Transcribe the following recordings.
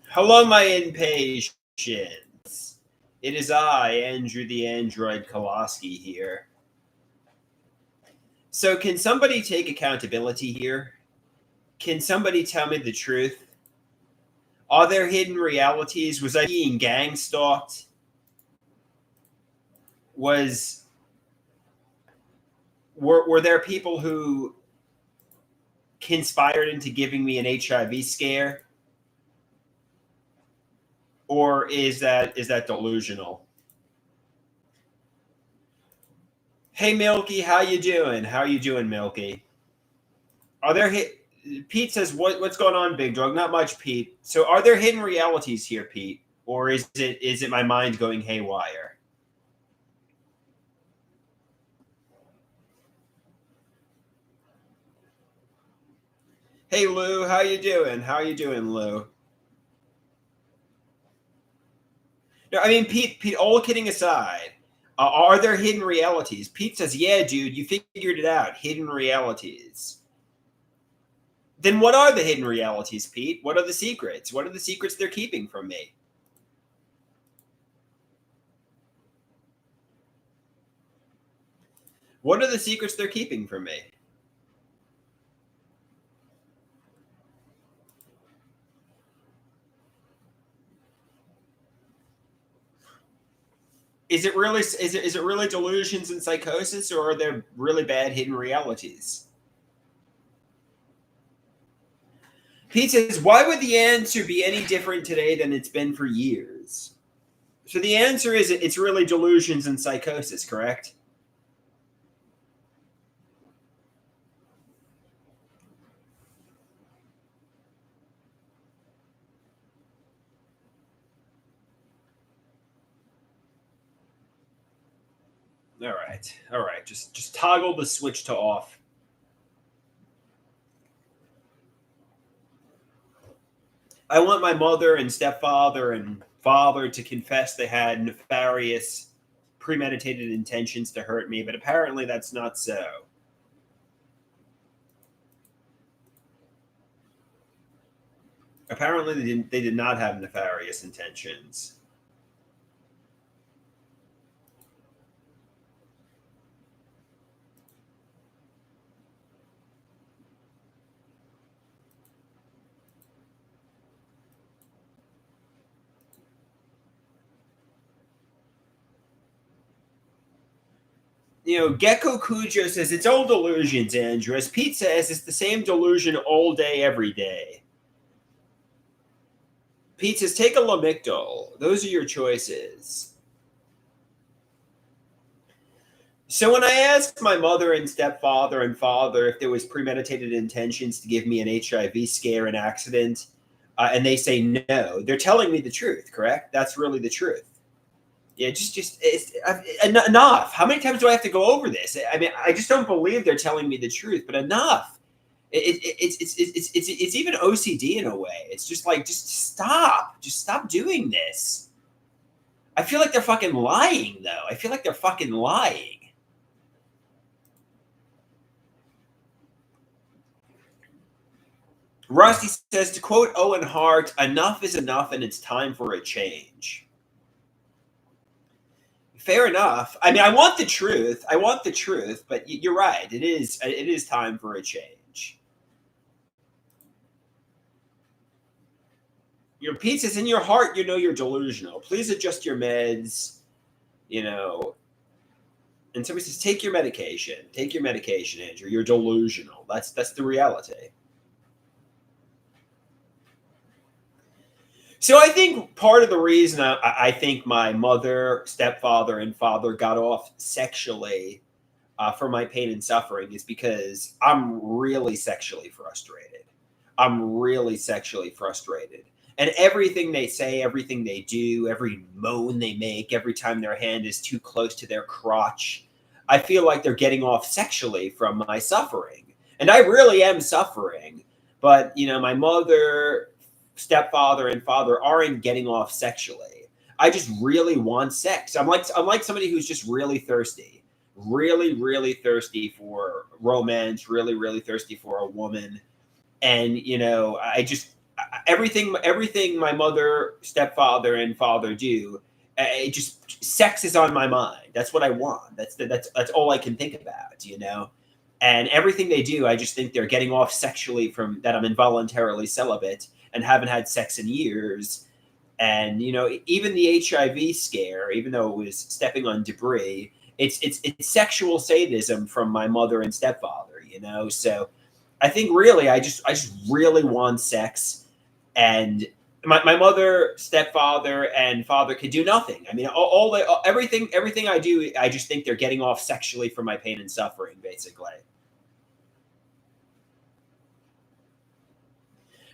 Hello, my impatience. It is I, Andrew the Android Koloski here. So, can somebody take accountability here? Can somebody tell me the truth? Are there hidden realities? Was I being gang stalked? Was were there people who conspired into giving me an HIV scare? Or is that delusional? Hey Milky, how you doing? How you doing, Milky? Are there Pete says what's going on, Big Dog? Not much, Pete. So are there hidden realities here, Pete? Or is it my mind going haywire? Hey Lou, how you doing? How you doing, Lou? No, I mean Pete, all kidding aside, are there hidden realities? Pete says, "Yeah, dude, you figured it out. Hidden realities." Then what are the hidden realities, Pete? What are the secrets? What are the secrets they're keeping from me? What are the secrets they're keeping from me? Is it really delusions and psychosis, or are there really bad hidden realities? Pete says, "Why would the answer be any different today than it's been for years?" So the answer is it's really delusions and psychosis, correct? All right. Just toggle the switch to off. I want my mother and stepfather and father to confess they had nefarious, premeditated intentions to hurt me, but apparently that's not so. Apparently they did not have nefarious intentions. Gecko Cujo says it's all delusions, Andrew. As Pete says, it's the same delusion all day, every day. Pete says, take a Lamictal. Those are your choices. So when I asked my mother and stepfather and father if there was premeditated intentions to give me an HIV scare and accident, and they say no, they're telling me the truth, correct? That's really the truth. Yeah, just enough. How many times do I have to go over this? I mean, I just don't believe they're telling me the truth, but enough. It's even OCD in a way. It's just like just stop doing this. I feel like they're fucking lying though. I feel like they're fucking lying. Rusty says, to quote Owen Hart, enough is enough and it's time for a change. Fair enough. I mean, I want the truth. I want the truth, but you're right. It is time for a change. Your pizza's in your heart, you're delusional. Please adjust your meds, you know. And somebody says, take your medication. Take your medication, Andrew. You're delusional. That's the reality. So I think part of the reason I think my mother, stepfather, and father got off sexually for my pain and suffering is because I'm really sexually frustrated. I'm really sexually frustrated. And everything they say, everything they do, every moan they make, every time their hand is too close to their crotch, I feel like they're getting off sexually from my suffering. And I really am suffering. But, my mother, stepfather, and father aren't getting off sexually. I just really want sex. I'm like somebody who's just really thirsty, really, really thirsty for romance, really, really thirsty for a woman. And everything my mother, stepfather, and father do, it just sex is on my mind. That's what I want. That's all I can think about, you know. And everything they do, I just think they're getting off sexually from that. I'm involuntarily celibate and haven't had sex in years. And you know, even the HIV scare, even though it was stepping on debris, it's sexual sadism from my mother and stepfather, you know. So I think really, I just really want sex, and my mother, stepfather, and father could do nothing. I mean, everything I do, I just think they're getting off sexually for my pain and suffering, basically.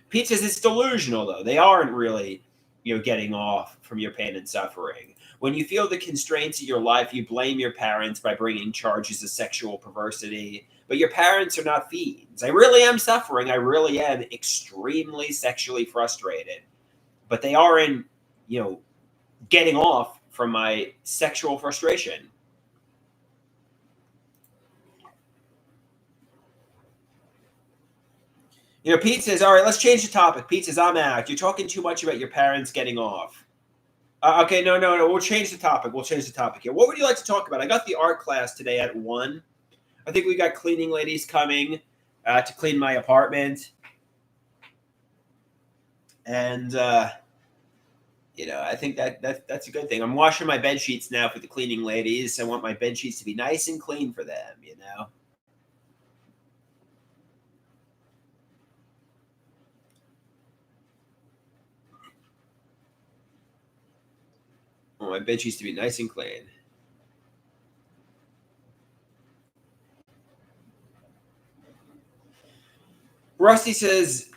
Pete says it's delusional, though. They aren't really, you know, getting off from your pain and suffering. When you feel the constraints of your life, you blame your parents by bringing charges of sexual perversity. But your parents are not fiends. I really am suffering. I really am extremely sexually frustrated. But they aren't, you know, getting off from my sexual frustration. You know, Pete says, all right, let's change the topic. Pete says, I'm out. You're talking too much about your parents getting off. Okay, no. We'll change the topic. We'll change the topic here. What would you like to talk about? I got the art class today at 1. I think we got cleaning ladies coming to clean my apartment. And, you know, I think that's a good thing. I'm washing my bed sheets now for the cleaning ladies. I want my bed sheets to be nice and clean for them, you know? I want my bed sheets to be nice and clean. Rusty says,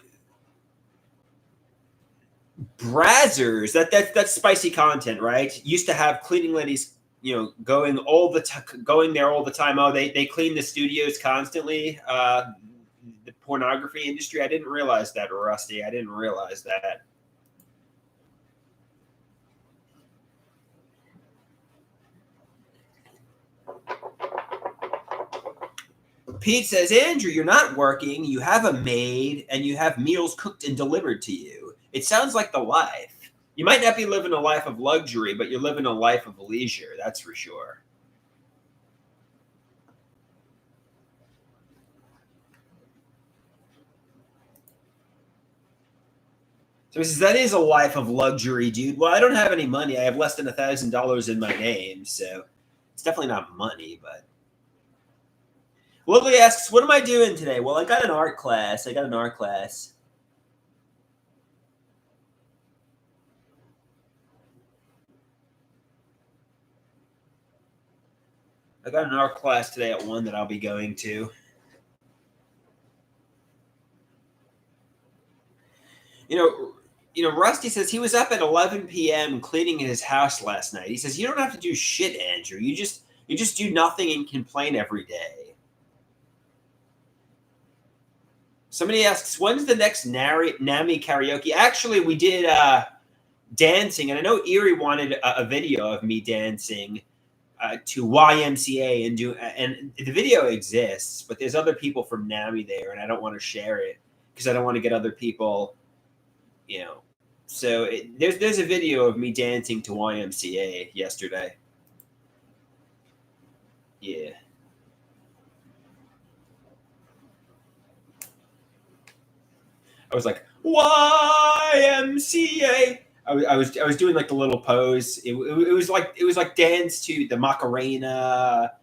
Brazzers. That's spicy content, right? Used to have cleaning ladies, you know, going there all the time. Oh, they clean the studios constantly. The pornography industry. I didn't realize that, Rusty. I didn't realize that. Pete says, Andrew, you're not working. You have a maid and you have meals cooked and delivered to you. It sounds like the life. You might not be living a life of luxury, but you're living a life of leisure. That's for sure. So he says, that is a life of luxury, dude. Well, I don't have any money. I have less than $1,000 in my name. So it's definitely not money, but. Lily asks, what am I doing today? Well, I got an art class. I got an art class. I got an art class today at 1 that I'll be going to. Rusty says he was up at 11 p.m. cleaning his house last night. He says, you don't have to do shit, Andrew. You just do nothing and complain every day. Somebody asks, when's the next NAMI karaoke? Actually, we did dancing, and I know Erie wanted a video of me dancing to YMCA and the video exists, but there's other people from NAMI there, and I don't want to share it because I don't want to get other people, you know. So there's a video of me dancing to YMCA yesterday. Yeah. I was like YMCA. I was doing like the little pose. It was like dance to the Macarena,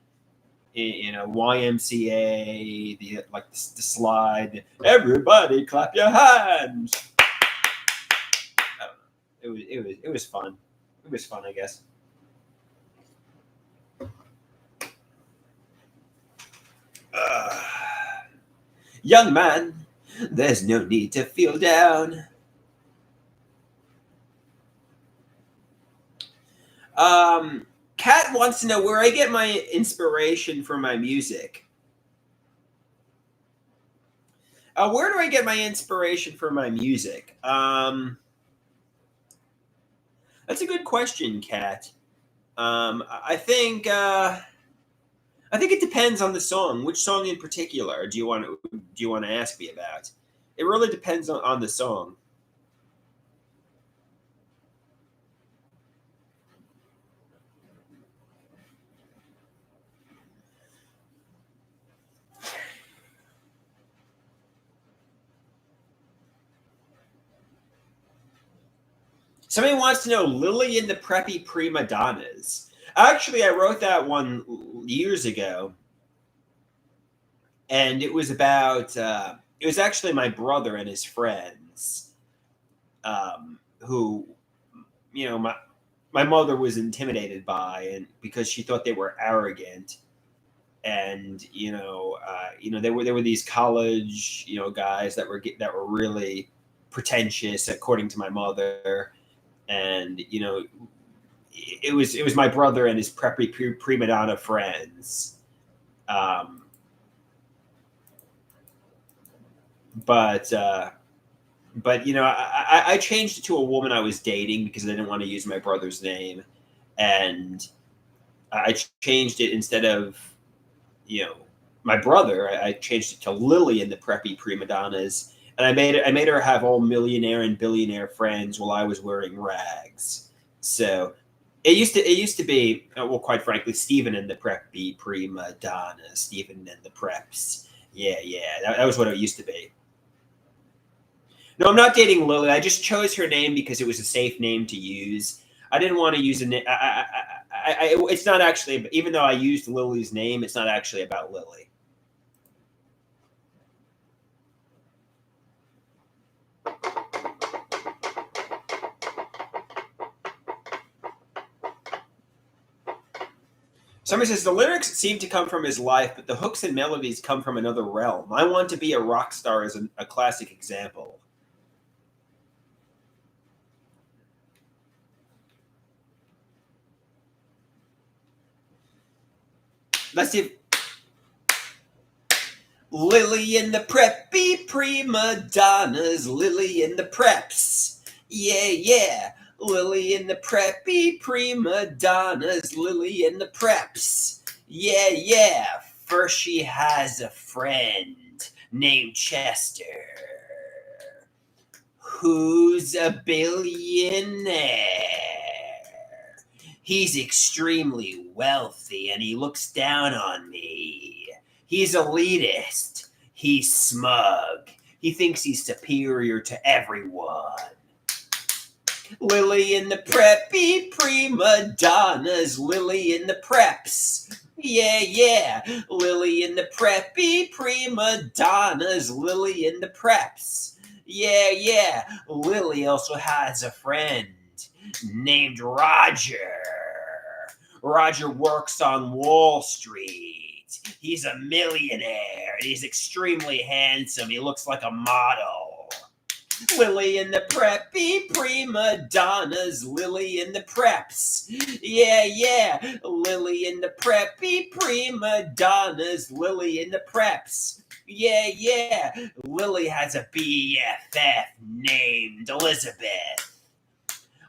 you know, YMCA, the slide. Everybody clap your hands. It was fun. It was fun, I guess. Young man, there's no need to feel down. Kat wants to know where I get my inspiration for my music. Where do I get my inspiration for my music? That's a good question, Kat. I think it depends on the song. Which song in particular do you want to ask me about? It really depends on the song. Somebody wants to know Lily and the Preppy Prima Donnas. Actually, I wrote that one years ago, and it was about. It was actually my brother and his friends, who, my mother was intimidated by, and because she thought they were arrogant, and there were these college guys that were really pretentious, according to my mother, and it was my brother and his preppy prima donna friends. Um, but I changed it to a woman I was dating because I didn't want to use my brother's name, and I changed it instead of you know my brother. I changed it to Lily and the Preppy Prima Donnas, and I made her have all millionaire and billionaire friends while I was wearing rags. So it used to be, well, quite frankly, Stephen and the Preppy Prima Donna, Stephen and the Preps. Yeah, that was what it used to be. No, I'm not dating Lily. I just chose her name because it was a safe name to use. I didn't want to use a name. It's not actually, even though I used Lily's name, it's not actually about Lily. Somebody says the lyrics seem to come from his life, but the hooks and melodies come from another realm. I want to be a rock star is a classic example. Let's see if Lily and the Preppy Prima Donnas, Lily and the Preps. Yeah. Lily and the Preppy Prima Donnas, Lily and the Preps. Yeah. First, she has a friend named Chester, who's a billionaire. He's extremely wealthy and he looks down on me. He's elitist. He's smug. He thinks he's superior to everyone. Lily and the Preppy Prima Donnas, Lily and the Preps. Yeah. Lily and the Preppy Prima Donnas, Lily and the Preps. Yeah. Lily also has a friend named Roger. Roger works on Wall Street. He's a millionaire and he's extremely handsome. He looks like a model. Lily and the Preppy Prima Donnas, Lily and the Preps. Yeah. Lily and the Preppy Prima Donnas, Lily and the Preps. Yeah. Lily has a BFF named Elizabeth.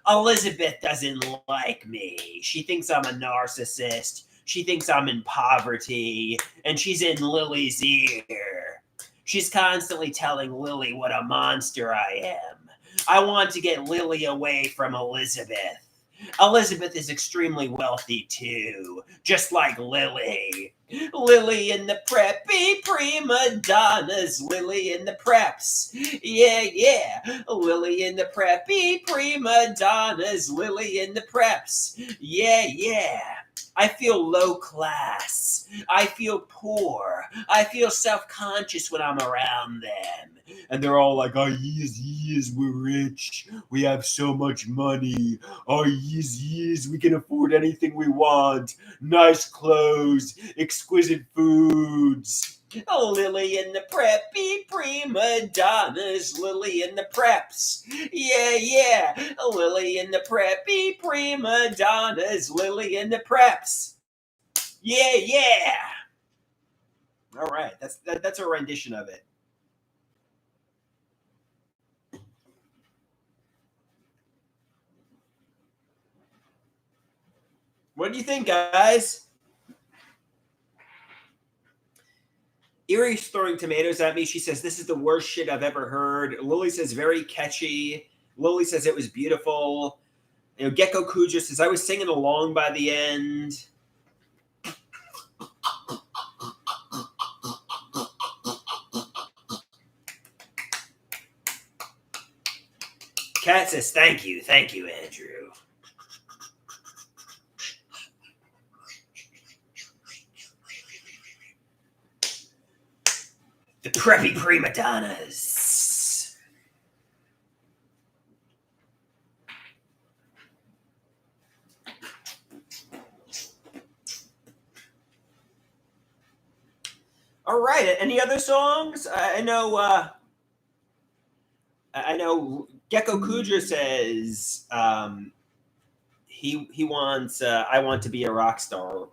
Elizabeth doesn't like me. She thinks I'm a narcissist. She thinks I'm in poverty, and she's in Lily's ear. She's constantly telling Lily what a monster I am. I want to get Lily away from Elizabeth. Elizabeth is extremely wealthy too, just like Lily. Lily and the Preppy Prima Donnas, Lily and the Preps. Yeah. Lily and the Preppy Prima Donnas, Lily and the Preps. Yeah. I feel low class. I feel poor. I feel self-conscious when I'm around them. And they're all like, oh, yes, we're rich. We have so much money. Oh, yes, we can afford anything we want. Nice clothes, exquisite foods. Oh, Lily and the Preppy Prima Donnas, Lily and the Preps. Yeah. Lily and the Preppy Prima Donnas, Lily and the Preps. Yeah. All right, that's a rendition of it. What do you think, guys? Erie's throwing tomatoes at me. She says, this is the worst shit I've ever heard. Lily says, very catchy. Lily says it was beautiful. Gecko Kuja says, I was singing along by the end. Cat says, thank you, Andrew. The preppy prima donnas. All right. Any other songs? I know Gecko Kuja says he wants I Want to Be a Rock Star.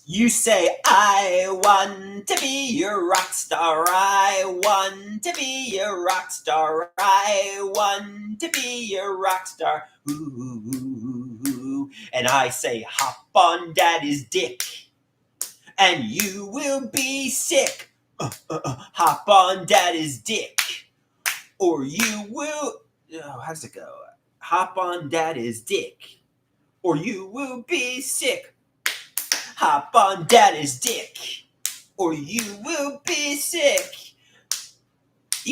You say, I want to be your rock star. I want to be your rock star. I want to be your rock star. Ooh. And I say, hop on daddy's dick and you will be sick. Hop on daddy's dick or you will... Oh, how does it go? Hop on daddy's dick or you will be sick. Hop on daddy's dick, or you will be sick.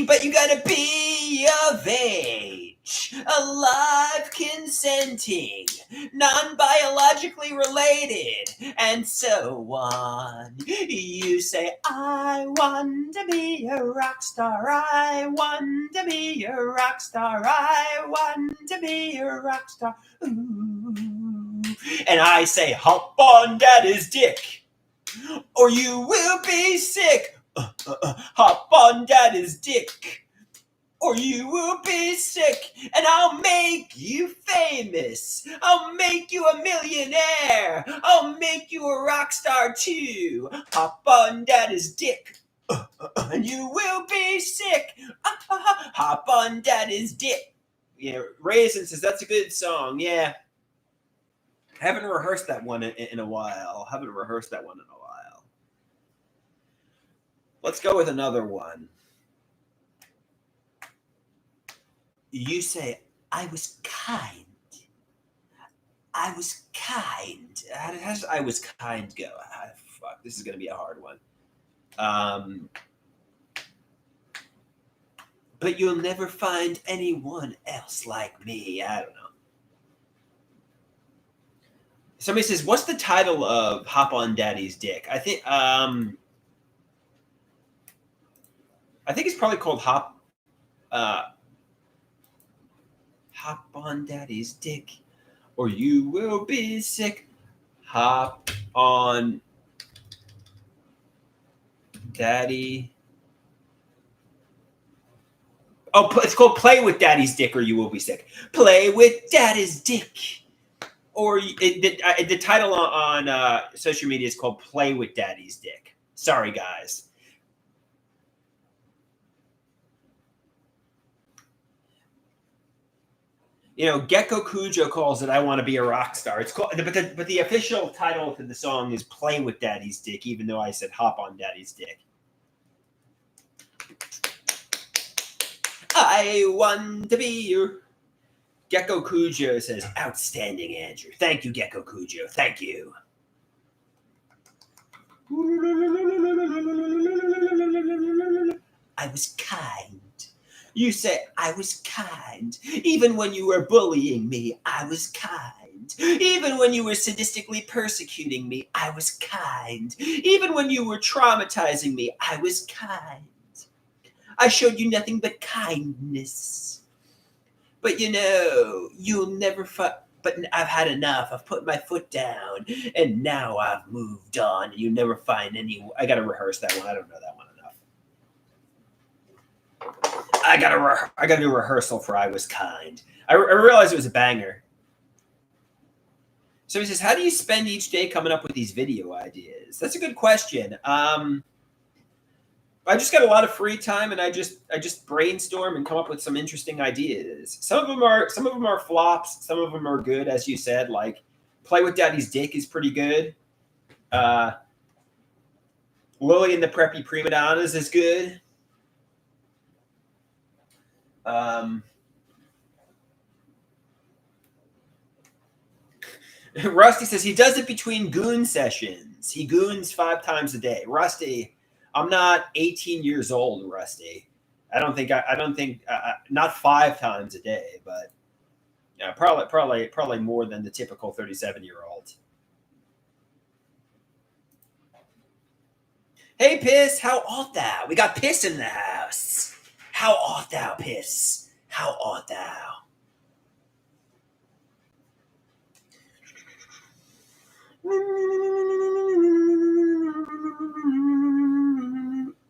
But you gotta be of age, alive, consenting, non-biologically related, and so on. You say, I want to be a rock star. I want to be a rock star. I want to be a rock star. Ooh. And I say, hop on daddy's dick, or you will be sick. Hop on daddy's dick, or you will be sick. And I'll make you famous. I'll make you a millionaire. I'll make you a rock star too. Hop on daddy's dick, and you will be sick. Hop on daddy's dick. Yeah, Raisin says that's a good song. Yeah. Haven't rehearsed that one in a while. Let's go with another one. You say, I was kind. I was kind. How does I was kind go? Fuck, this is going to be a hard one. But you'll never find anyone else like me. I don't know. Somebody says, what's the title of Hop on Daddy's Dick? I think it's probably called Hop on Daddy's Dick, or you will be sick. Hop on Daddy. Oh, it's called Play with Daddy's Dick, or you will be sick. Play with Daddy's Dick. Or the title on social media is called Play with Daddy's Dick. Sorry, guys. You know, Gecko Kujo calls it I Want to Be a Rock Star. It's called, but the official title to the song is Play with Daddy's Dick, even though I said Hop on Daddy's Dick. I want to be your... Gecko Kujo says, outstanding, Andrew. Thank you, Gecko Kujo. Thank you. I was kind. You say, I was kind. Even when you were bullying me, I was kind. Even when you were sadistically persecuting me, I was kind. Even when you were traumatizing me, I was kind. I showed you nothing but kindness. But you know, you'll never but I've had enough. I've put my foot down, and now I've moved on. You never find any... I got to rehearse that one. I don't know that one enough. I got to do a rehearsal for I Was Kind. I realized it was a banger. So he says, how do you spend each day coming up with these video ideas? That's a good question. I just got a lot of free time, and I just brainstorm and come up with some interesting ideas. Some of them are flops. Some of them are good, as you said. Like Play with Daddy's Dick is pretty good. Lily and the Preppy Prima Donnas is good. Rusty says he does it between goon sessions. He goons 5 times a day. Rusty, I'm not 18 years old, Rusty. I don't think not 5 times a day, but yeah, probably more than the typical 37-year-old. Hey, Piss, how art thou? We got Piss in the house. How art thou, Piss? How art thou?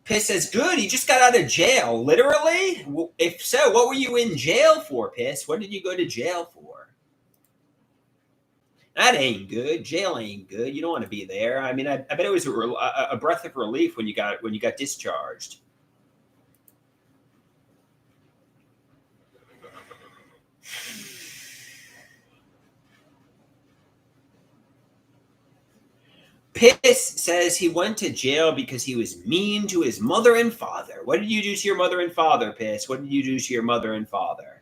Piss says, good, he just got out of jail. Literally? If so, what were you in jail for, Piss? What did you go to jail for? That ain't good. Jail ain't good. You don't want to be there. I mean, I bet it was a breath of relief when you got discharged. Piss says he went to jail because he was mean to his mother and father. What did you do to your mother and father, Piss? What did you do to your mother and father?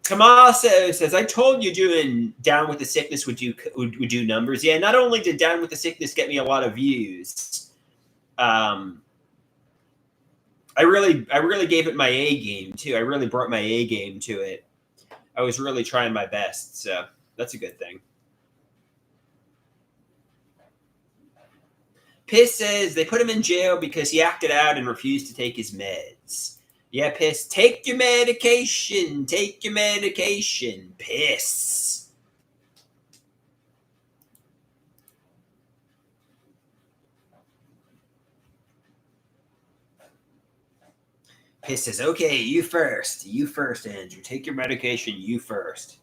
Tommaso says, I told you doing Down with the Sickness would do numbers. Yeah, not only did Down with the Sickness get me a lot of views, I really gave it my A game too. I really brought my A game to it. I was really trying my best, so that's a good thing. Piss says they put him in jail because he acted out and refused to take his meds. Yeah, Piss, take your medication. Take your medication. Piss. Piss says, okay, you first. You first, Andrew. Take your medication. You first.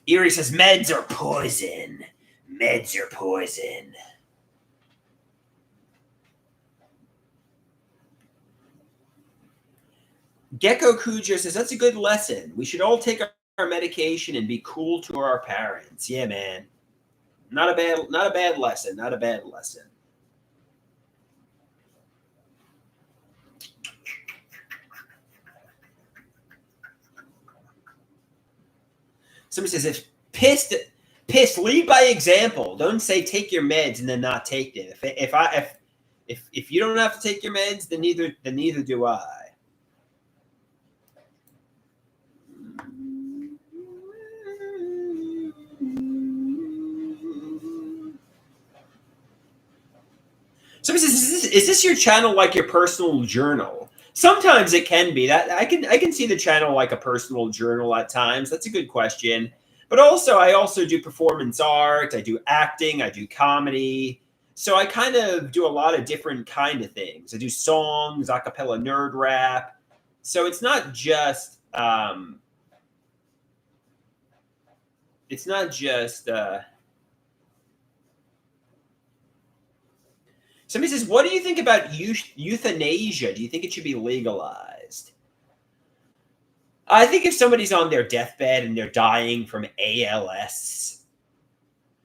Erie says, meds are poison. Meds are poison. Gecko Cujo says, that's a good lesson. We should all take our medication and be cool to our parents. Yeah, man. Not a bad lesson. Not a bad lesson. Somebody says, if piss, lead by example. Don't say take your meds and then not take them. If you don't have to take your meds, then neither do I. Somebody says, is this your channel like your personal journal? Sometimes it can be. That I can see the channel like a personal journal at times. That's a good question. But also, I also do performance art. I do acting. I do comedy. So I kind of do a lot of different kind of things. I do songs, a cappella nerd rap. So it's not just it's not just somebody says, what do you think about euthanasia? Do you think it should be legalized? I think if somebody's on their deathbed and they're dying from ALS,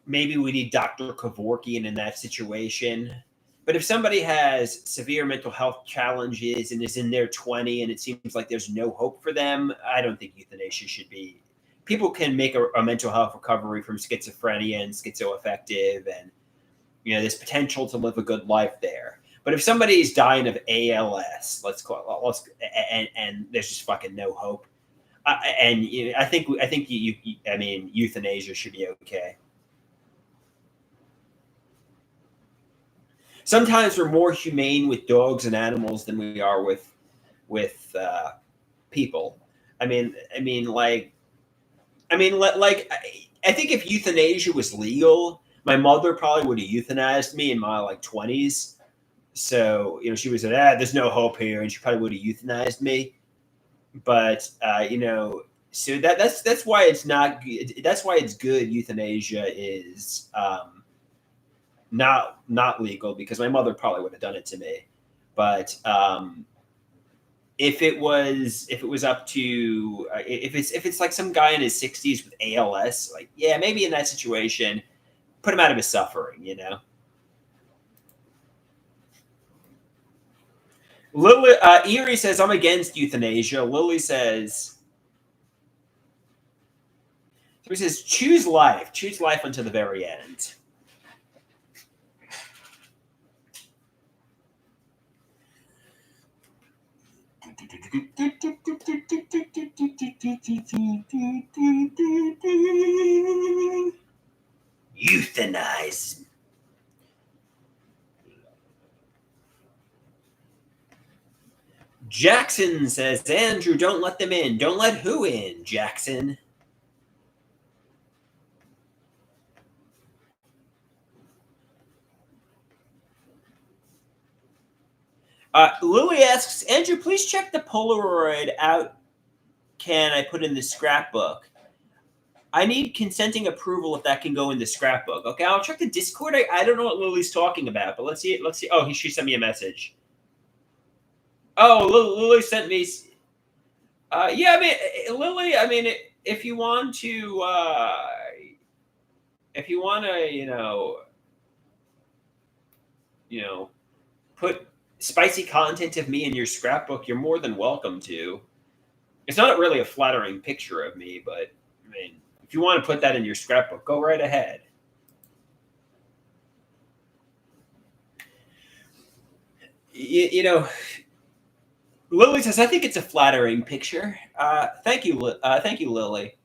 maybe we need Dr. Kevorkian in that situation. But if somebody has severe mental health challenges and is in their 20 and it seems like there's no hope for them, I don't think euthanasia should be. People can make a mental health recovery from schizophrenia and schizoaffective, and there's potential to live a good life there. But if somebody's dying of ALS, and there's just fucking no hope, I think euthanasia should be okay. Sometimes we're more humane with dogs and animals than we are with people. I think if euthanasia was legal, my mother probably would have euthanized me in my 20s. So she would say, there's no hope here, and she probably would have euthanized me. But so that's why it's not good. That's why it's good. Euthanasia is not legal, because my mother probably would have done it to me. But if it was up to if it's like some guy in his 60s with ALS, maybe in that situation, put him out of his suffering. Lily, Erie says, I'm against euthanasia. Lily says, so he says, choose life. Choose life until the very end. Euthanize. Jackson says, Andrew, don't let them in. Don't let who in, Jackson? Louis asks, Andrew, please check the Polaroid out can I put in the scrapbook. I need consenting approval if that can go in the scrapbook. Okay, I'll check the Discord. I don't know what Lily's talking about, but let's see. Let's see. Oh, she sent me a message. Oh, Lily sent me. Yeah, I mean, Lily. I mean, if you want to, put spicy content of me in your scrapbook, you're more than welcome to. It's not really a flattering picture of me, but I mean, if you want to put that in your scrapbook, go right ahead. Lily says, I think it's a flattering picture. Thank you, Lily.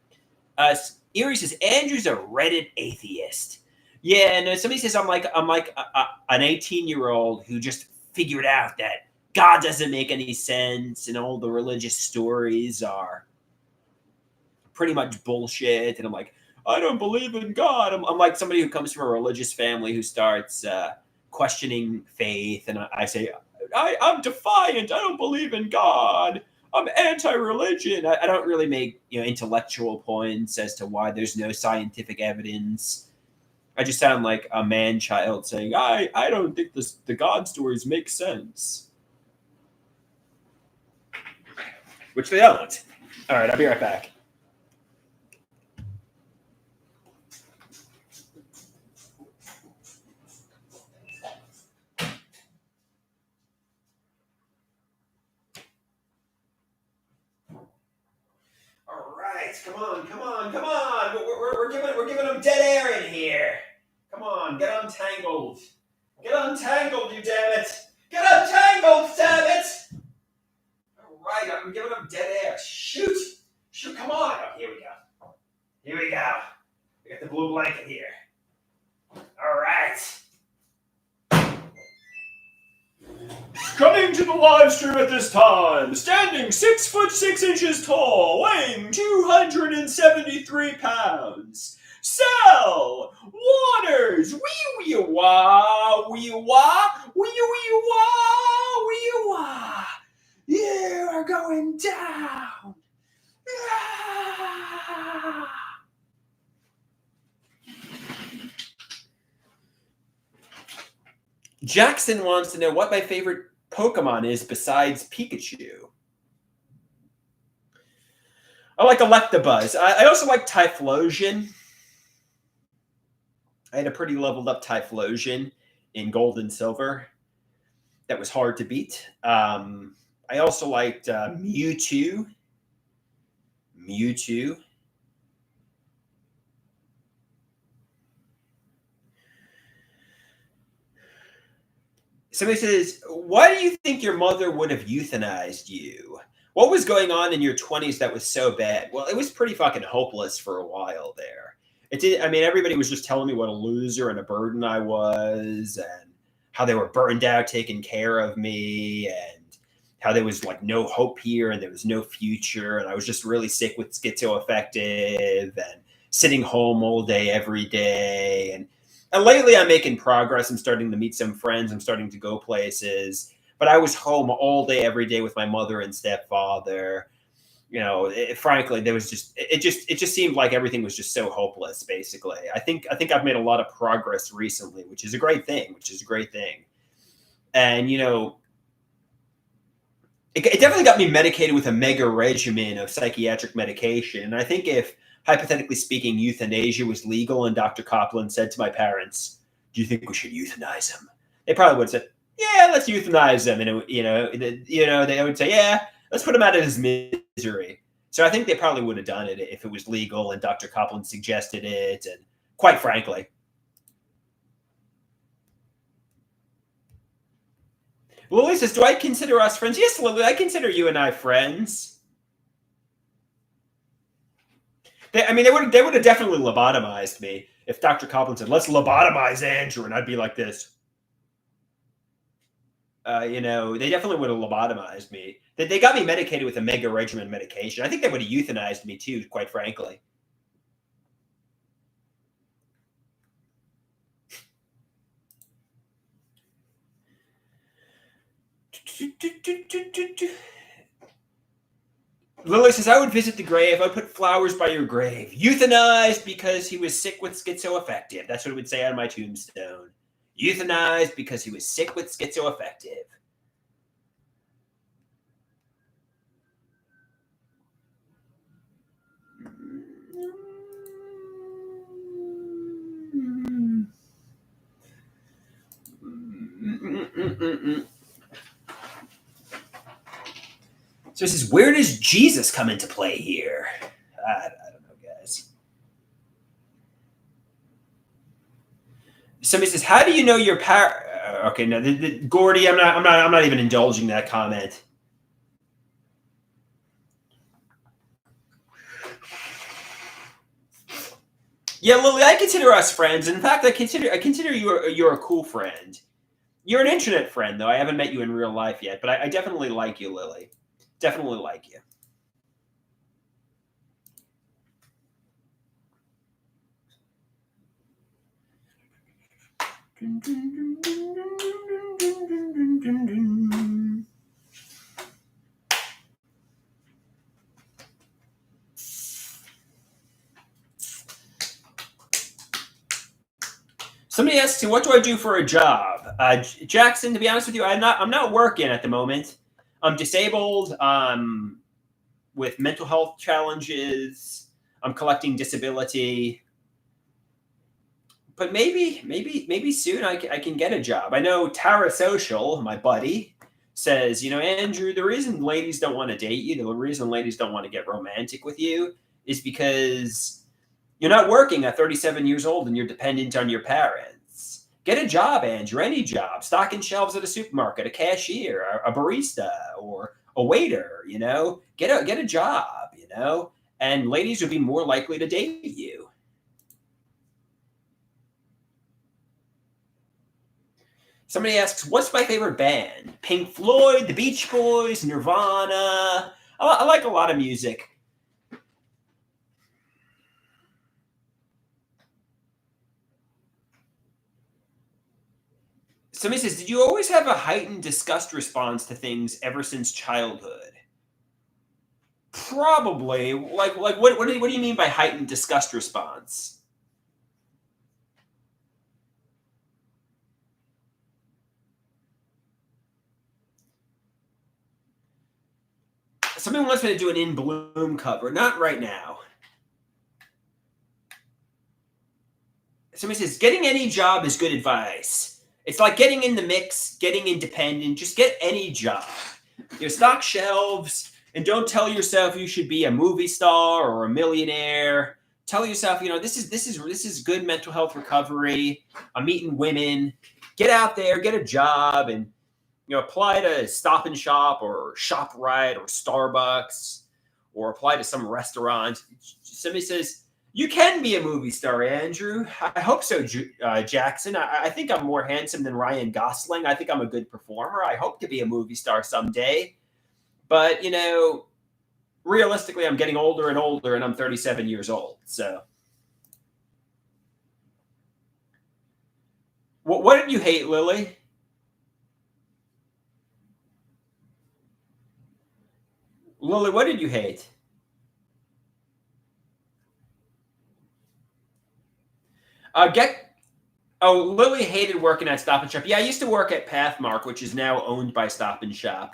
Erie says, Andrew's a Reddit atheist. Yeah, and somebody says I'm like an 18-year-old who just figured out that God doesn't make any sense and all the religious stories are pretty much bullshit. And I'm like, I don't believe in God. I'm like somebody who comes from a religious family who starts questioning faith, and I say, I'm defiant. I don't believe in God. I'm anti-religion. I don't really make intellectual points as to why there's no scientific evidence. I just sound like a man-child saying, I don't think the God stories make sense. Which they don't. All right, I'll be right back. All right, come on. We're giving them dead air in here. Come on, get untangled. Get untangled, you damn it. Get untangled, damn it. All right, I'm giving them dead air. Shoot, come on. Oh, here we go. We got the blue blanket here. All right. Coming to the live stream at this time, standing 6'6" tall, weighing 273 pounds. Sal Waters, wee wah, wee wah, wee wah, wee wah. You are going down. Ah. Jackson wants to know what my favorite Pokemon is besides Pikachu. I like Electabuzz. I also like Typhlosion. I had a pretty leveled up Typhlosion in Gold and Silver. That was hard to beat. I also liked Mewtwo. Somebody says, why do you think your mother would have euthanized you? What was going on in your 20s that was so bad? Well, it was pretty fucking hopeless for a while there. It did. I mean, everybody was just telling me what a loser and a burden I was, and how they were burned out taking care of me, and how there was like no hope here and there was no future, and I was just really sick with schizoaffective and sitting home all day every day. And lately I'm making progress. I'm starting to meet some friends. I'm starting to go places. But I was home all day, every day with my mother and stepfather. Frankly, there was it just seemed like everything was just so hopeless, basically. I think I've made a lot of progress recently, which is a great thing. And, it definitely got me medicated with a mega regimen of psychiatric medication. And I think if, hypothetically speaking, euthanasia was legal and Dr. Copland said to my parents, do you think we should euthanize him? They probably would have said, yeah, let's euthanize them. And, they would say, yeah, let's put him out of his misery. So I think they probably would have done it if it was legal and Dr. Copland suggested it. And quite frankly, Lily says, do I consider us friends? Yes, Lily, I consider you and I friends. They would have definitely lobotomized me if Dr. Copland said, let's lobotomize Andrew. And I'd be like this. They definitely would have lobotomized me. They got me medicated with a mega regimen medication. I think they would have euthanized me too, quite frankly. Lily says, I would visit the grave. I would put flowers by your grave. Euthanized because he was sick with schizoaffective. That's what it would say on my tombstone. Euthanized because he was sick with schizoaffective. So this is, where does Jesus come into play here? I don't know, guys. Somebody says, "How do you know your power?" Okay, no, Gordy, I'm not even indulging that comment. Yeah, Lily, I consider us friends. In fact, I consider you're a cool friend. You're an internet friend, though. I haven't met you in real life yet, but I definitely like you, Lily. Definitely like you. Somebody asks, "What do I do for a job?" Jackson, to be honest with you, I'm not working at the moment. I'm disabled. With mental health challenges. I'm collecting disability. But maybe soon I can get a job. I know Tara Social, my buddy, says, Andrew, the reason ladies don't want to date you, the reason ladies don't want to get romantic with you is because you're not working at 37 years old and you're dependent on your parents. Get a job, Andrew, any job, stocking shelves at a supermarket, a cashier, a barista, or a waiter, get a job, and ladies would be more likely to date you. Somebody asks, what's my favorite band? Pink Floyd, the Beach Boys, Nirvana. I like a lot of music. Somebody says, did you always have a heightened disgust response to things ever since childhood? Probably. Like what do you mean by heightened disgust response? Somebody wants me to do an In Bloom cover. Not right now. Somebody says, getting any job is good advice. It's like getting in the mix, getting independent. Just get any job. Stock shelves, and don't tell yourself you should be a movie star or a millionaire. Tell yourself, this is good mental health recovery. I'm meeting women. Get out there, get a job, and apply to Stop and Shop or ShopRite or Starbucks, or apply to some restaurant. Somebody says, you can be a movie star, Andrew. I hope so, Jackson. I think I'm more handsome than Ryan Gosling. I think I'm a good performer. I hope to be a movie star someday. But, realistically, I'm getting older and older, and I'm 37 years old. So, what did you hate, Lily? Lily, what did you hate? Get Oh, Lily hated working at Stop and Shop. Yeah, I used to work at Pathmark, which is now owned by Stop and Shop.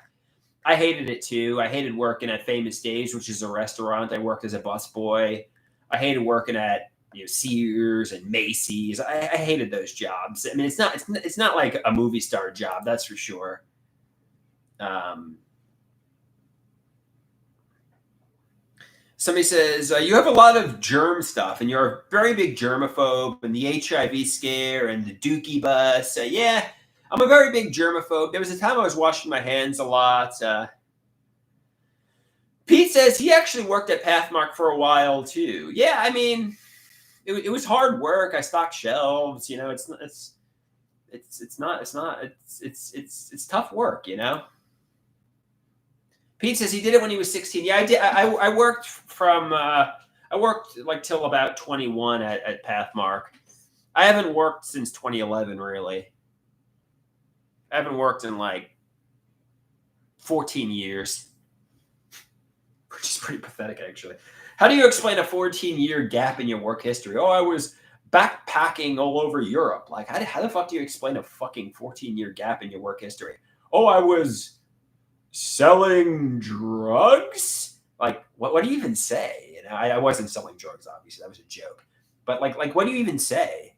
I hated it too. I hated working at Famous Days, which is a restaurant. I worked as a busboy. I hated working at, Sears and Macy's. I hated those jobs. I mean, it's not like a movie star job, that's for sure. Somebody says, you have a lot of germ stuff, and you're a very big germaphobe, and the HIV scare, and the Dookie bus. Yeah, I'm a very big germaphobe. There was a time I was washing my hands a lot. Pete says he actually worked at Pathmark for a while, too. Yeah, I mean, it was hard work. I stocked shelves. It's tough work, Pete says he did it when he was 16. Yeah, I did. I worked like till about 21 at Pathmark. I haven't worked since 2011, really. I haven't worked in like 14 years, which is pretty pathetic, actually. How do you explain a 14-year gap in your work history? Oh, I was backpacking all over Europe. Like, how the fuck do you explain a fucking 14-year gap in your work history? Oh, I was selling drugs? Like, what do you even say? I wasn't selling drugs, obviously. That was a joke. But like what do you even say?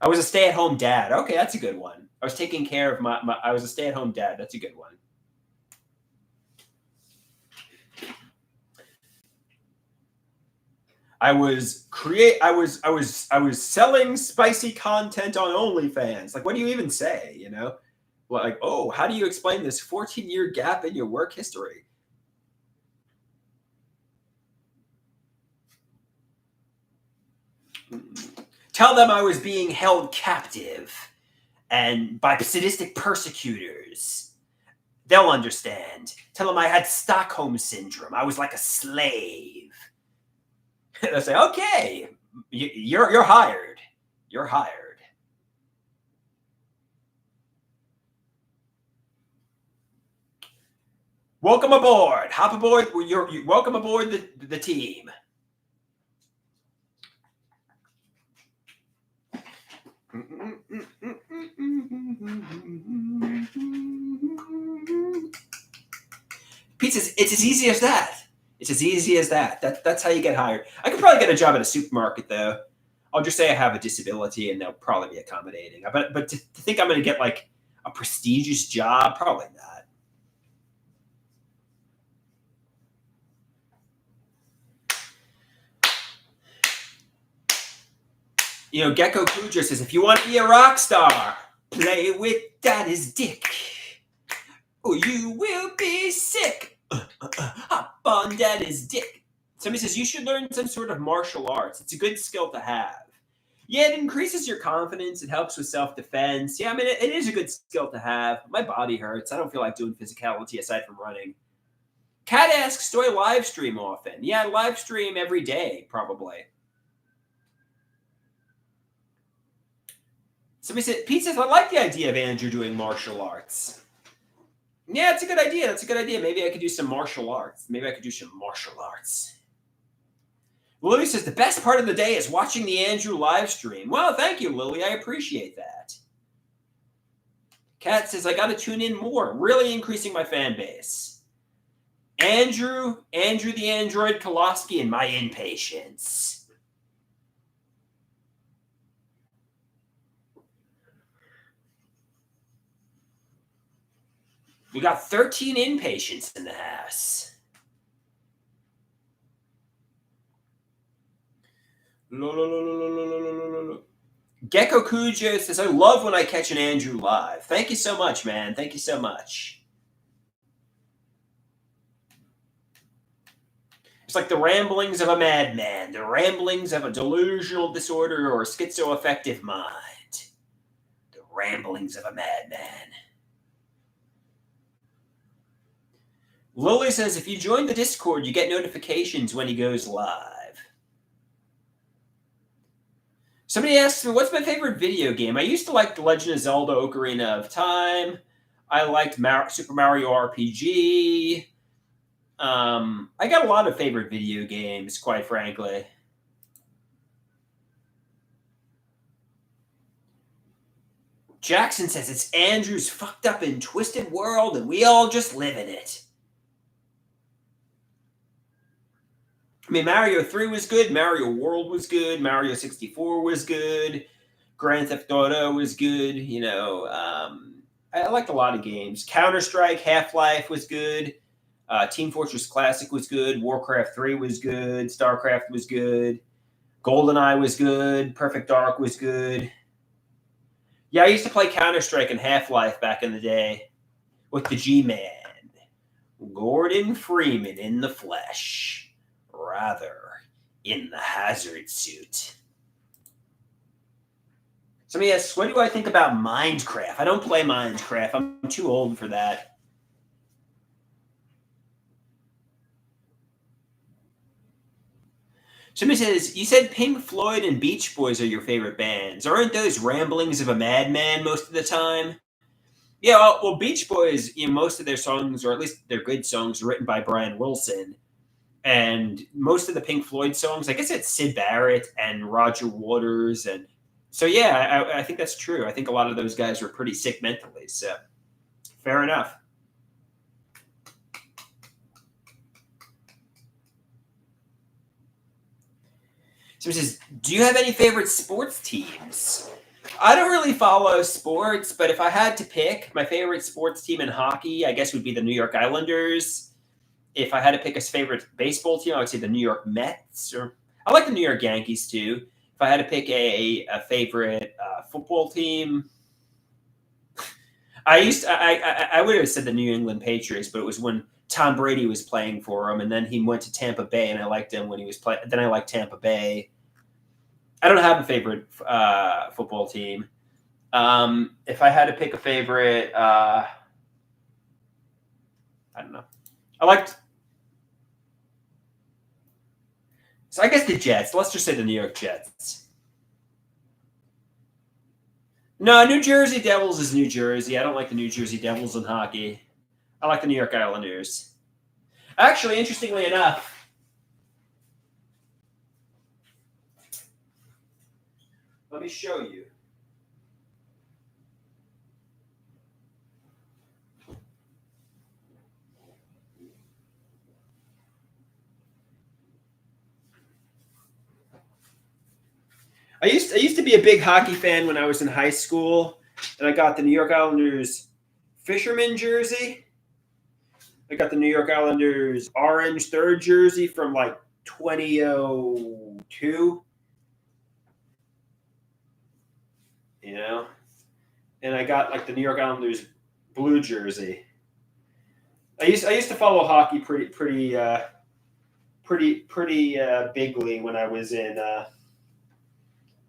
I was a stay-at-home dad. Okay, that's a good one. I was taking care of I was a stay-at-home dad. That's a good one. I was selling spicy content on OnlyFans. Like, what do you even say? Like, oh, how do you explain this 14-year gap in your work history? Tell them I was being held captive and by sadistic persecutors. They'll understand. Tell them I had Stockholm syndrome. I was like a slave. They'll say, okay, you're hired. You're hired. Welcome aboard. Hop aboard. You're welcome aboard the team. Pete says, it's as easy as that. It's as easy as that. That's how you get hired. I could probably get a job at a supermarket, though. I'll just say I have a disability, and they'll probably be accommodating. But to think I'm going to get like a prestigious job, probably not. Gecko Kuja says, if you want to be a rock star, play with daddy's dick, or you will be sick. Hop on daddy's dick. Somebody says, you should learn some sort of martial arts. It's a good skill to have. Yeah, it increases your confidence. It helps with self-defense. Yeah, I mean, it is a good skill to have. My body hurts. I don't feel like doing physicality aside from running. Kat asks, do I live stream often? Yeah, I live stream every day, probably. Somebody said, Pete says, I like the idea of Andrew doing martial arts. Yeah, it's a good idea. That's a good idea. Maybe I could do some martial arts. Lily says, the best part of the day is watching the Andrew live stream. Well, thank you, Lily. I appreciate that. Kat says, I got to tune in more. Really increasing my fan base. Andrew the Android Koloski, and my impatience. We got 13 inpatients in the house. Gecko Kujo says, I love when I catch an Andrew live. Thank you so much, man. Thank you so much. It's like the ramblings of a madman, the ramblings of a delusional disorder or schizoaffective mind. The ramblings of a madman. Lily says, if you join the Discord, you get notifications when he goes live. Somebody asks me, what's my favorite video game? I used to like The Legend of Zelda Ocarina of Time. I liked Super Mario RPG. I got a lot of favorite video games, quite frankly. Jackson says, it's Andrew's fucked up and twisted world, and we all just live in it. I mean, Mario 3 was good. Mario World was good. Mario 64 was good. Grand Theft Auto was good. I liked a lot of games. Counter Strike, Half Life was good. Team Fortress Classic was good. Warcraft 3 was good. StarCraft was good. GoldenEye was good. Perfect Dark was good. Yeah, I used to play Counter Strike and Half Life back in the day with the G Man, Gordon Freeman in the flesh, rather in the hazard suit. Somebody asks, what do I think about Minecraft? I don't play Minecraft. I'm too old for that. Somebody says, you said Pink Floyd and Beach Boys are your favorite bands. Aren't those ramblings of a madman most of the time? Yeah, well, Beach Boys, most of their songs, or at least their good songs, are written by Brian Wilson. And most of the Pink Floyd songs, I guess it's Syd Barrett and Roger Waters. And so, yeah, I think that's true. I think a lot of those guys were pretty sick mentally. So, fair enough. So it says, do you have any favorite sports teams? I don't really follow sports, but if I had to pick my favorite sports team in hockey, I guess would be the New York Islanders. If I had to pick a favorite baseball team, I would say the New York Mets. Or I like the New York Yankees too. If I had to pick a favorite football team, I would have said the New England Patriots, but it was when Tom Brady was playing for him, and then he went to Tampa Bay, and I liked him when he was playing. Then I liked Tampa Bay. I don't have a favorite football team. If I had to pick a favorite, I don't know. I liked. So I guess the Jets. Let's just say the New York Jets. No, New Jersey Devils is New Jersey. I don't like the New Jersey Devils in hockey. I like the New York Islanders. Actually, interestingly enough, let me show you. I used to be a big hockey fan when I was in high school, and I got the New York Islanders fisherman jersey. I got the New York Islanders orange third jersey from like 2002. And I got like the New York Islanders blue jersey. I used to follow hockey pretty bigly when I was in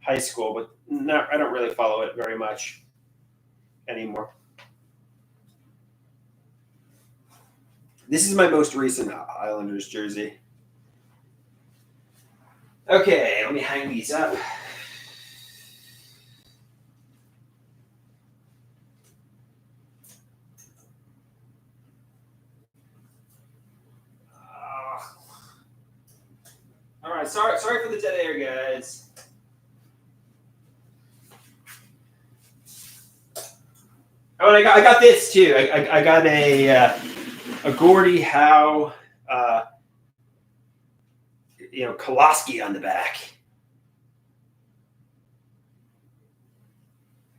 high school, but I don't really follow it very much anymore. This is my most recent Islanders jersey. Okay, let me hang these up. All right, sorry for the dead air, guys. Oh, and I got this too. I got a Gordie Howe, Koloski on the back.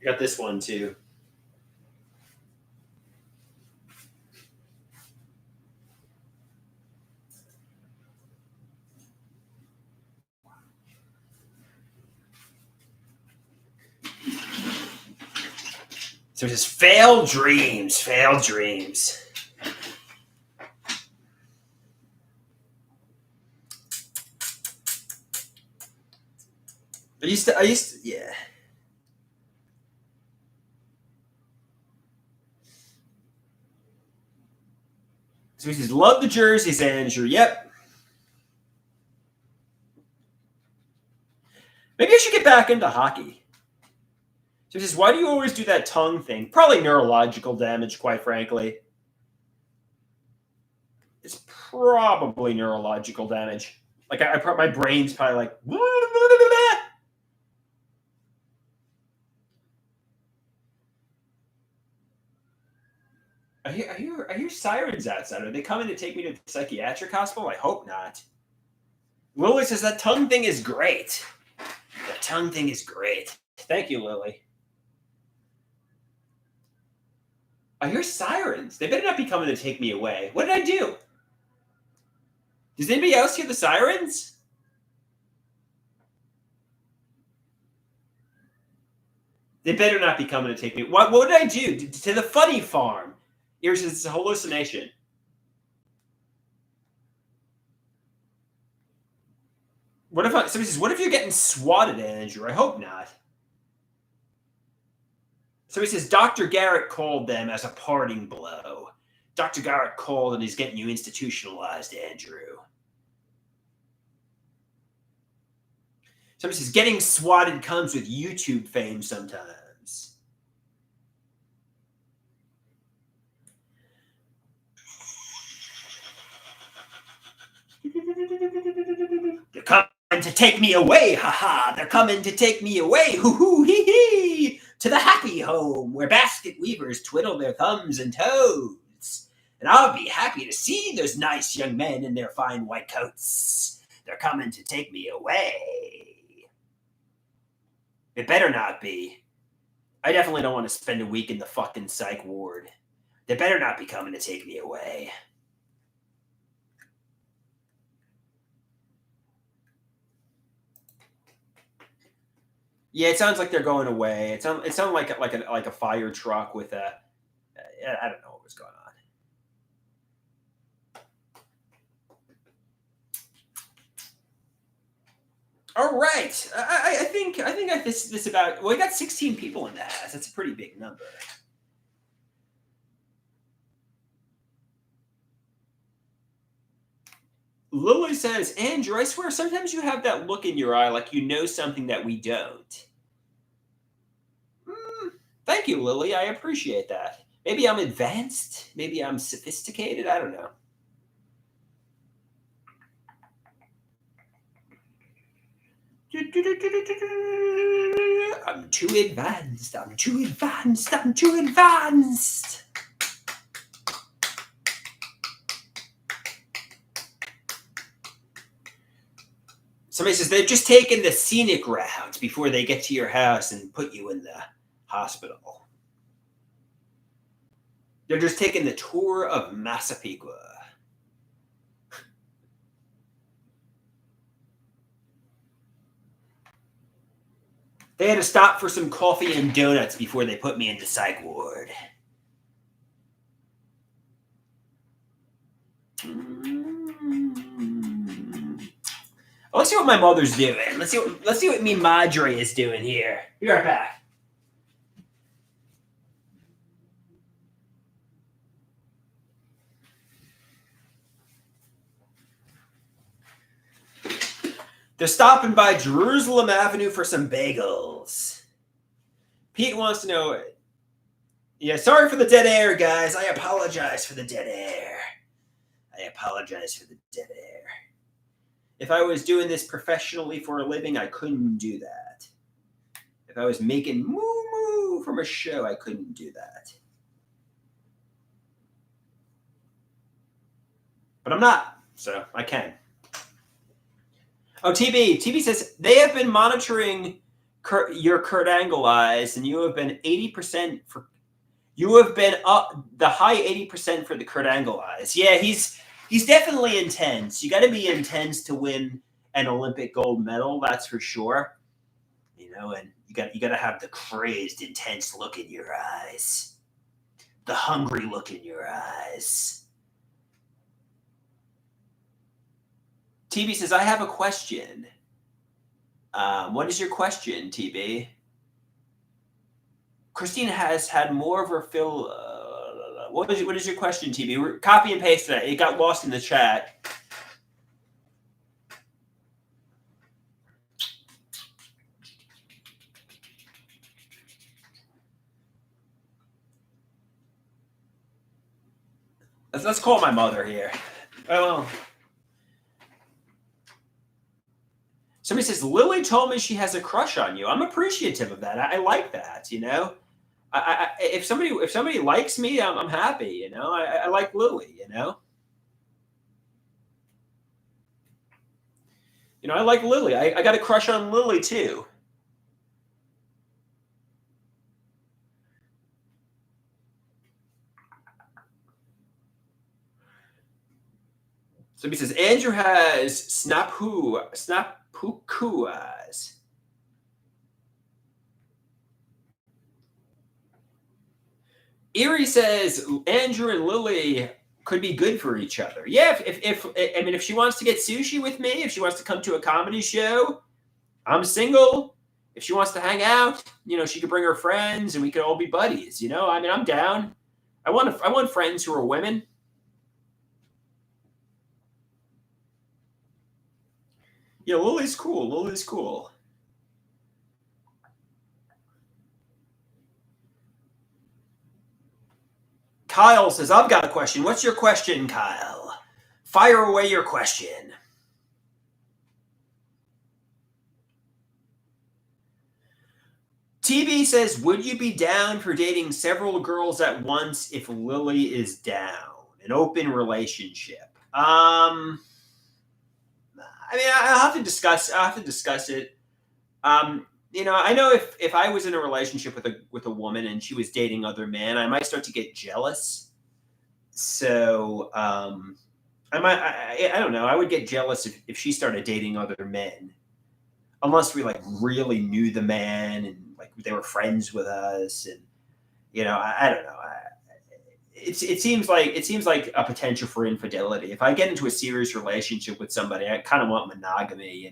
I got this one too. So it says failed dreams. I used to, yeah. So he says, love the jerseys, Andrew. Yep. Maybe I should get back into hockey. So he says, why do you always do that tongue thing? Probably neurological damage, quite frankly. It's probably neurological damage. Like my brain's probably like. I hear sirens outside. Are they coming to take me to the psychiatric hospital? I hope not. Lily says that tongue thing is great. The tongue thing is great. Thank you, Lily. I hear sirens. They better not be coming to take me away. What did I do? Does anybody else hear the sirens? They better not be coming to take me. What did I do to the funny farm? It's a hallucination. Somebody says, what if you're getting swatted, Andrew? I hope not. Somebody says, Dr. Garrett called them as a parting blow. Dr. Garrett called and he's getting you institutionalized, Andrew. Somebody says, getting swatted comes with YouTube fame sometimes. They're coming to take me away, haha. They're coming to take me away, hoo hoo hee hee, to the happy home where basket weavers twiddle their thumbs and toes. And I'll be happy to see those nice young men in their fine white coats. They're coming to take me away. It better not be. I definitely don't want to spend a week in the fucking psych ward. They better not be coming to take me away. Yeah, it sounds like they're going away. It sounds like a fire truck with a. I don't know what was going on. All right, I think this about. Well, we got 16 people in the house. That's a pretty big number. Lily says, Andrew, I swear sometimes you have that look in your eye like you know something that we don't. Thank you, Lily. I appreciate that. Maybe I'm advanced. Maybe I'm sophisticated. I don't know. I'm too advanced. I'm too advanced. I'm too advanced. Somebody says they've just taken the scenic route before they get to your house and put you in the hospital. They're just taking the tour of Massapequa. They had to stop for some coffee and donuts before they put me in the psych ward. Let's see what my mother's doing. Let's see what me Madre is doing here. Be right back. They're stopping by Jerusalem Avenue for some bagels. Pete wants to know. Yeah, sorry for the dead air, guys. I apologize for the dead air. I apologize for the dead air. If I was doing this professionally for a living, I couldn't do that. If I was making moo moo from a show, I couldn't do that. But I'm not, so I can. Oh, TB says they have been monitoring your Kurt Angle eyes, and you have been 80% for. You have been up the high 80% for the Kurt Angle eyes. Yeah, he's definitely intense. You got to be intense to win an Olympic gold medal, that's for sure. You know, and you got to have the crazed, intense look in your eyes, the hungry look in your eyes. TB says, I have a question. What is your question, TB? Christine has had more of her fill. What is your question, TB? Copy and paste that. It got lost in the chat. Let's call my mother here. Oh. Somebody says, Lily told me she has a crush on you. I'm appreciative of that. I like that, you know? If somebody likes me, I'm happy, you know? I like Lily, you know? I like Lily. I got a crush on Lily too. Somebody says Andrew has snapukuas. Erie says Andrew and Lily could be good for each other. Yeah, if I mean if she wants to get sushi with me, if she wants to come to a comedy show, I'm single. If she wants to hang out, she could bring her friends and we could all be buddies. I mean, I'm down. I want friends who are women. Yeah, Lily's cool. Lily's cool. Kyle says, I've got a question. What's your question, Kyle? Fire away your question. TV says, would you be down for dating several girls at once if Lily is down? An open relationship. I mean, I'll have to discuss. I'll have to discuss it. I know if I was in a relationship with a woman and she was dating other men, I might start to get jealous. So I don't know. I would get jealous if she started dating other men, unless we like really knew the man and like they were friends with us, and I don't know. It seems like a potential for infidelity. If I get into a serious relationship with somebody, I kind of want monogamy.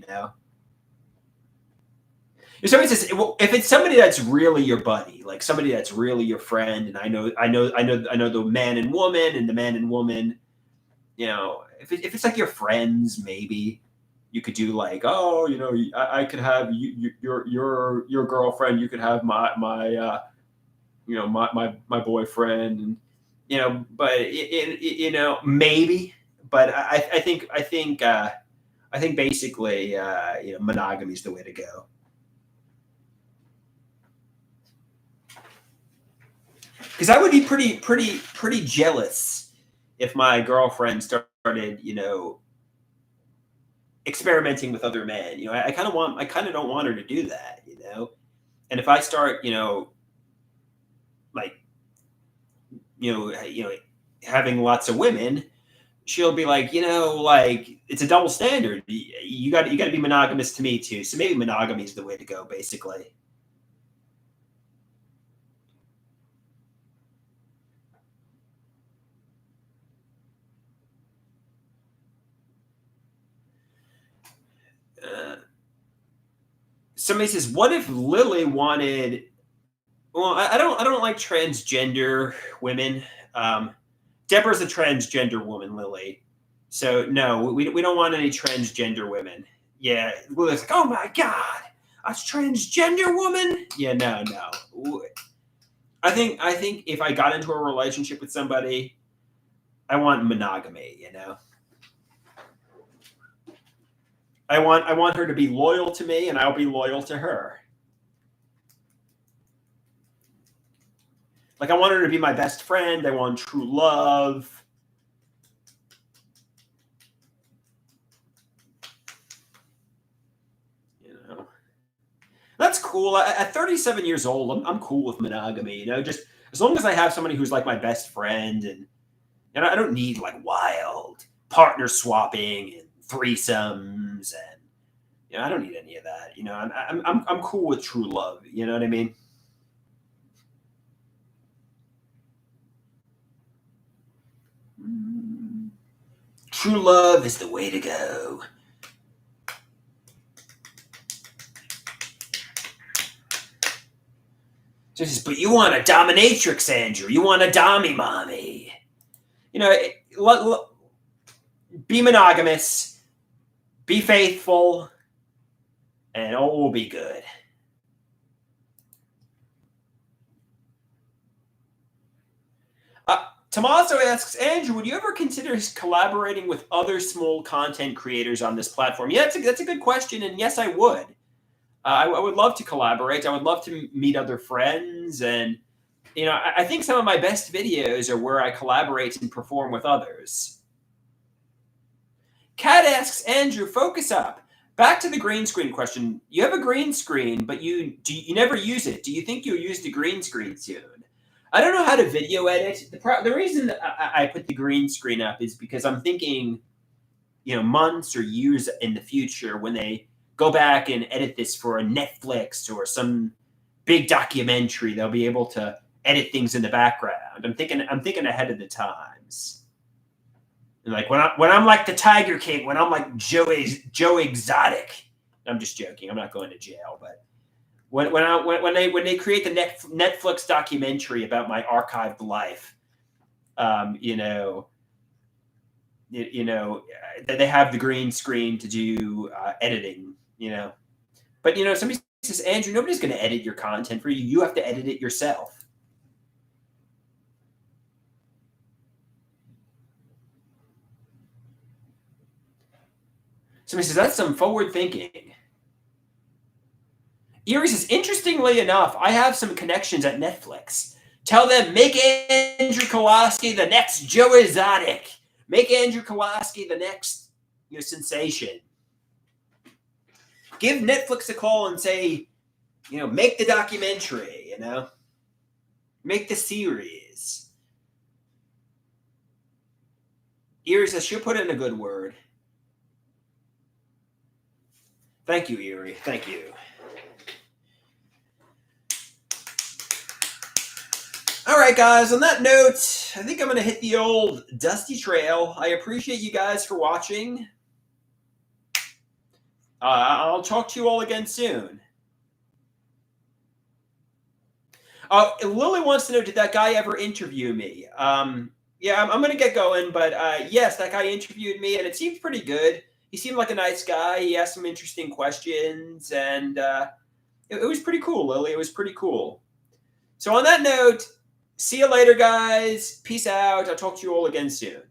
If somebody says, well, if it's somebody that's really your buddy, like somebody that's really your friend, and I know the man and woman, and the man and woman, if it's like your friends, maybe you could do like, oh, I could have your girlfriend, you could have my boyfriend, and but maybe, but I think basically monogamy is the way to go. Because I would be pretty jealous if my girlfriend started, experimenting with other men. I kind of don't want her to do that. And if I start, like, having lots of women, she'll be like, like it's a double standard. You got to be monogamous to me too. So maybe monogamy is the way to go, basically. Uh, Somebody says, "What if Lily wanted?" Well, I don't like transgender women. Um, Deborah's a transgender woman, Lily. So no, we don't want any transgender women. Yeah, Lily's like, oh my god, a transgender woman? Yeah, no. I think if I got into a relationship with somebody, I want monogamy. I want her to be loyal to me, and I'll be loyal to her. Like I want her to be my best friend. I want true love. You know, that's cool. At 37 years old, I'm cool with monogamy. Just as long as I have somebody who's like my best friend, and I don't need like wild partner swapping and threesomes, and I don't need any of that. I'm cool with true love. You know what I mean? True love is the way to go. But you want a dominatrix, Andrew. You want a dommy mommy. Be monogamous, be faithful, and all will be good. Tommaso asks, Andrew, would you ever consider collaborating with other small content creators on this platform? Yeah, that's a good question, and yes, I would. I would love to collaborate. I would love to meet other friends, and I think some of my best videos are where I collaborate and perform with others. Kat asks, Andrew, focus up. Back to the green screen question. You have a green screen, but you never use it. Do you think you'll use the green screen soon? I don't know how to video edit. The reason that I put the green screen up is because I'm thinking, months or years in the future when they go back and edit this for a Netflix or some big documentary, they'll be able to edit things in the background. I'm thinking ahead of the times. And like when I'm like the Tiger King, when I'm like Joe Exotic. I'm just joking. I'm not going to jail, but when they create the Netflix documentary about my archived life, they have the green screen to do editing, But somebody says, Andrew, nobody's going to edit your content for you. You have to edit it yourself. Somebody says, that's some forward thinking. Erie says, interestingly enough, I have some connections at Netflix. Tell them, make Andrew Kowalski the next Joe Exotic. Make Andrew Kowalski the next sensation. Give Netflix a call and say, make the documentary, Make the series. Erie says, she'll put in a good word. Thank you, Erie. Thank you. All right, guys, on that note, I think I'm going to hit the old dusty trail. I appreciate you guys for watching. I'll talk to you all again soon. Lily wants to know, did that guy ever interview me? Yeah, I'm going to get going, but yes, that guy interviewed me, and it seemed pretty good. He seemed like a nice guy. He asked some interesting questions, and it was pretty cool, Lily. It was pretty cool. So on that note, see you later, guys. Peace out. I'll talk to you all again soon.